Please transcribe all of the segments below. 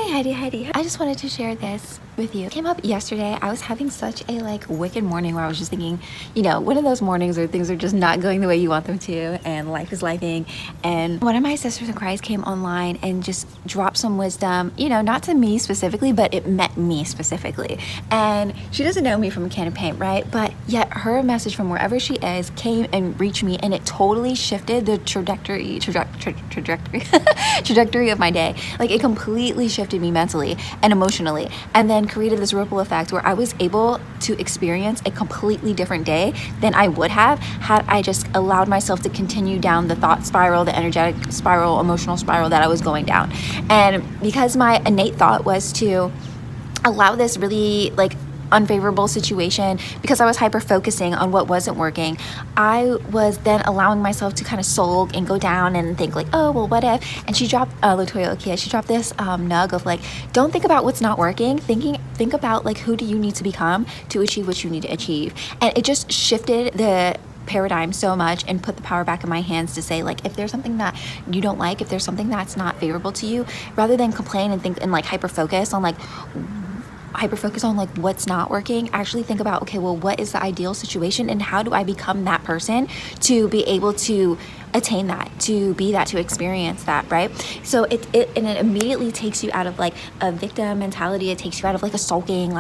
Hi Heidi. I just wanted to share this with you. It came up yesterday. I was having such a wicked morning where I was just thinking, one of those mornings where things are just not going the way you want them to and life is lifing. And one of my sisters in Christ came online and just dropped some wisdom, not to me specifically, but it met me specifically. And she doesn't know me from a can of paint, right? But yet her message from wherever she is came and reached me, and it totally shifted the trajectory trajectory of my day. It completely shifted me mentally and emotionally, and then created this ripple effect where I was able to experience a completely different day than I would have had I just allowed myself to continue down the thought spiral, the energetic spiral, emotional spiral that I was going down. And because my innate thought was to allow this really unfavorable situation, because I was hyper focusing on what wasn't working, I was then allowing myself to kind of sulk and go down and think oh, well, what if? And she dropped Latoya Okia, she dropped this nug of don't think about what's not working, think about who do you need to become to achieve what you need to achieve. And it just shifted the paradigm so much and put the power back in my hands to say if there's something that you don't like, if there's something that's not favorable to you, rather than complain and think and hyper focus on what's not working, actually think about, okay, well, what is the ideal situation and how do I become that person to be able to attain that, to be that, to experience that, right? So it immediately takes you out of a victim mentality. It takes you out of a sulking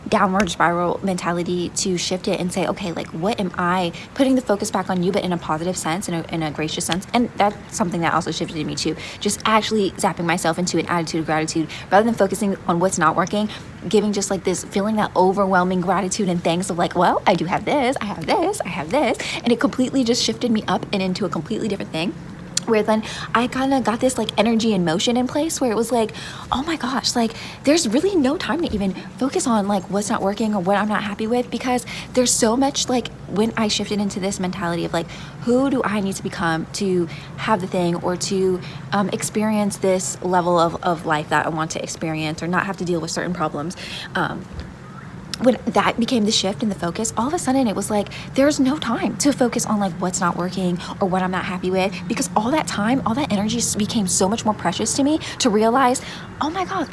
downward spiral mentality to shift it and say, okay, what am I putting the focus back on you, but in a positive sense, in a gracious sense. And that's something that also shifted in me too, just actually zapping myself into an attitude of gratitude rather than focusing on what's not working, giving just this feeling, that overwhelming gratitude and thanks of well, I do have this, I have this, I have this. And it completely just shifted me up and into a completely different thing, where then I kind of got this energy and motion in place where it was oh my gosh, there's really no time to even focus on what's not working or what I'm not happy with, because there's so much when I shifted into this mentality of who do I need to become to have the thing or to experience this level of life that I want to experience or not have to deal with certain problems. When that became the shift in the focus, all of a sudden it was there's no time to focus on what's not working or what I'm not happy with, because all that time, all that energy became so much more precious to me to realize, oh my God,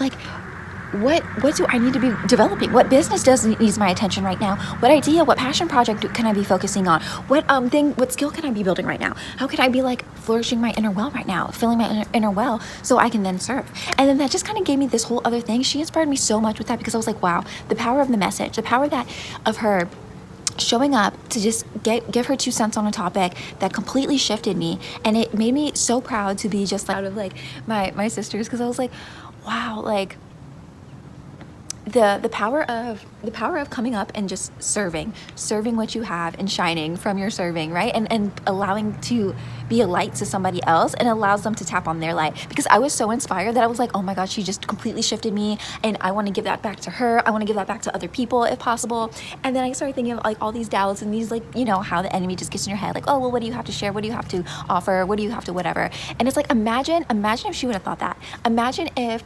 what do I need to be developing? What business needs my attention right now? What idea, what passion project can I be focusing on? What skill can I be building right now? How can I be flourishing my inner well right now, filling my inner well so I can then serve? And then that just kind of gave me this whole other thing. She inspired me so much with that, because I was wow, the power of the message, the power of her showing up to just give her 2 cents on a topic that completely shifted me. And it made me so proud to be just out of my sisters, because I was wow, the power of coming up and just serving what you have and shining from your serving, right? And allowing to be a light to somebody else, and allows them to tap on their light. Because I was so inspired that I was oh my God, she just completely shifted me, and I want to give that back to her. I want to give that back to other people if possible. And then I started thinking of all these doubts and these how the enemy just gets in your head, oh, well, what do you have to share? What do you have to offer? What do you have to whatever? And it's imagine if she would have thought that. Imagine if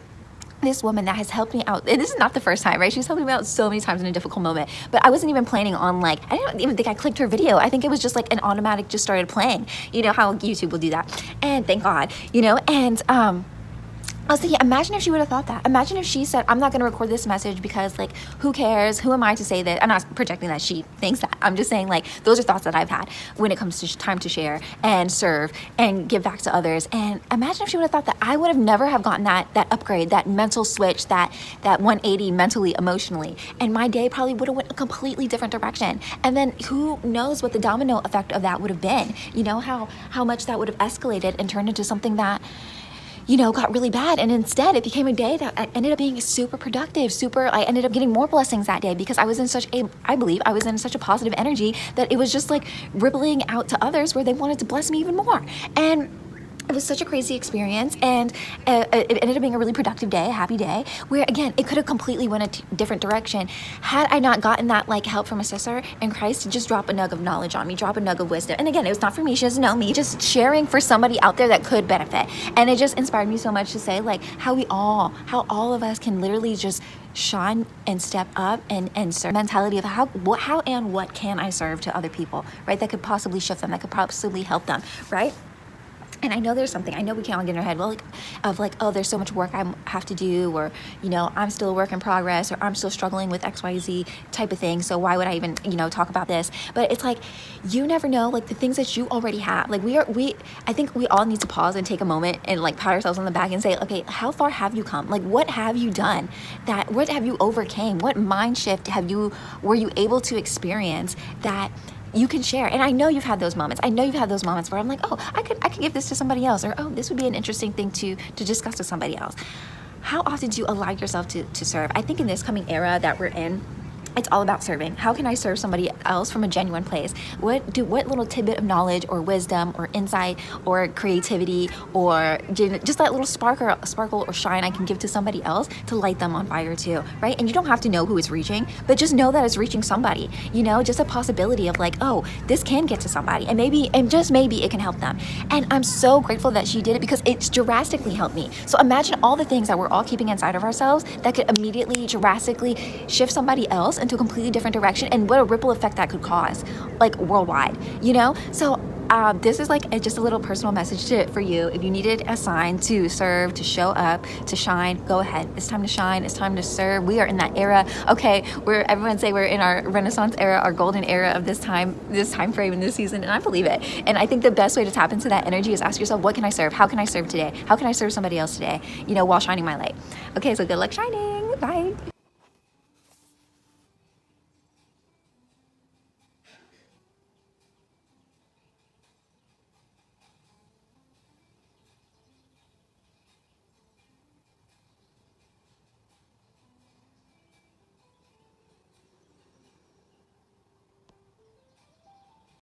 this woman that has helped me out, and this is not the first time, right? She's helped me out so many times in a difficult moment, but I wasn't even planning on I didn't even think I clicked her video. I think it was just an automatic just started playing, how YouTube will do that. And thank God, and I was thinking, imagine if she would have thought that. Imagine if she said, I'm not going to record this message because who cares? Who am I to say that? I'm not projecting that she thinks that. I'm just saying those are thoughts that I've had when it comes to time to share and serve and give back to others. And imagine if she would have thought that, I would have never have gotten that upgrade, that mental switch, that 180 mentally, emotionally. And my day probably would have went a completely different direction. And then who knows what the domino effect of that would have been? How much that would have escalated and turned into something that got really bad. And instead it became a day that ended up being super productive, I ended up getting more blessings that day, because I was in I believe I was in such a positive energy that it was just rippling out to others where they wanted to bless me even more. And it was such a crazy experience, and it ended up being a really productive day, a happy day, where again, it could have completely went a different direction had I not gotten that help from a sister in Christ to just drop a nug of knowledge on me, drop a nug of wisdom. And again, it was not for me, she doesn't know me, just sharing for somebody out there that could benefit. And it just inspired me so much to say how all of us can literally just shine and step up and serve. Mentality of how and what can I serve to other people, right? That could possibly shift them, that could possibly help them, right? And I know there's something, I know we can't all get in our head, well, like, of like, oh, there's so much work I have to do, or, you know, I'm still a work in progress, or I'm still struggling with XYZ type of thing. So why would I even, you know, talk about this? But it's like, you never know, like the things that you already have. Like I think we all need to pause and take a moment and like pat ourselves on the back and say, okay, how far have you come? Like, what have you done? What have you overcame? What mind shift were you able to experience that you can share? And I know you've had those moments. I know you've had those moments where I'm like, oh, I could give this to somebody else, or oh, this would be an interesting thing to discuss with somebody else. How often do you allow yourself to serve? I think in this coming era that we're in, it's all about serving. How can I serve somebody else from a genuine place? What little tidbit of knowledge or wisdom or insight or creativity or just that little sparkle or shine I can give to somebody else to light them on fire too, right? And you don't have to know who it's reaching, but just know that it's reaching somebody, you know, just a possibility of like, oh, this can get to somebody, and just maybe it can help them. And I'm so grateful that she did it, because it's drastically helped me. So imagine all the things that we're all keeping inside of ourselves that could immediately drastically shift somebody else into a completely different direction, and what a ripple effect that could cause, like worldwide, you know? So this is like just a little personal message for you. If you needed a sign to serve, to show up, to shine, go ahead. It's time to shine. It's time to serve. We are in that era. Okay, everyone say we're in our Renaissance era, our golden era of this time frame in this season, and I believe it. And I think the best way to tap into that energy is ask yourself, what can I serve? How can I serve today? How can I serve somebody else today? You know, while shining my light. Okay, so good luck shining. Bye.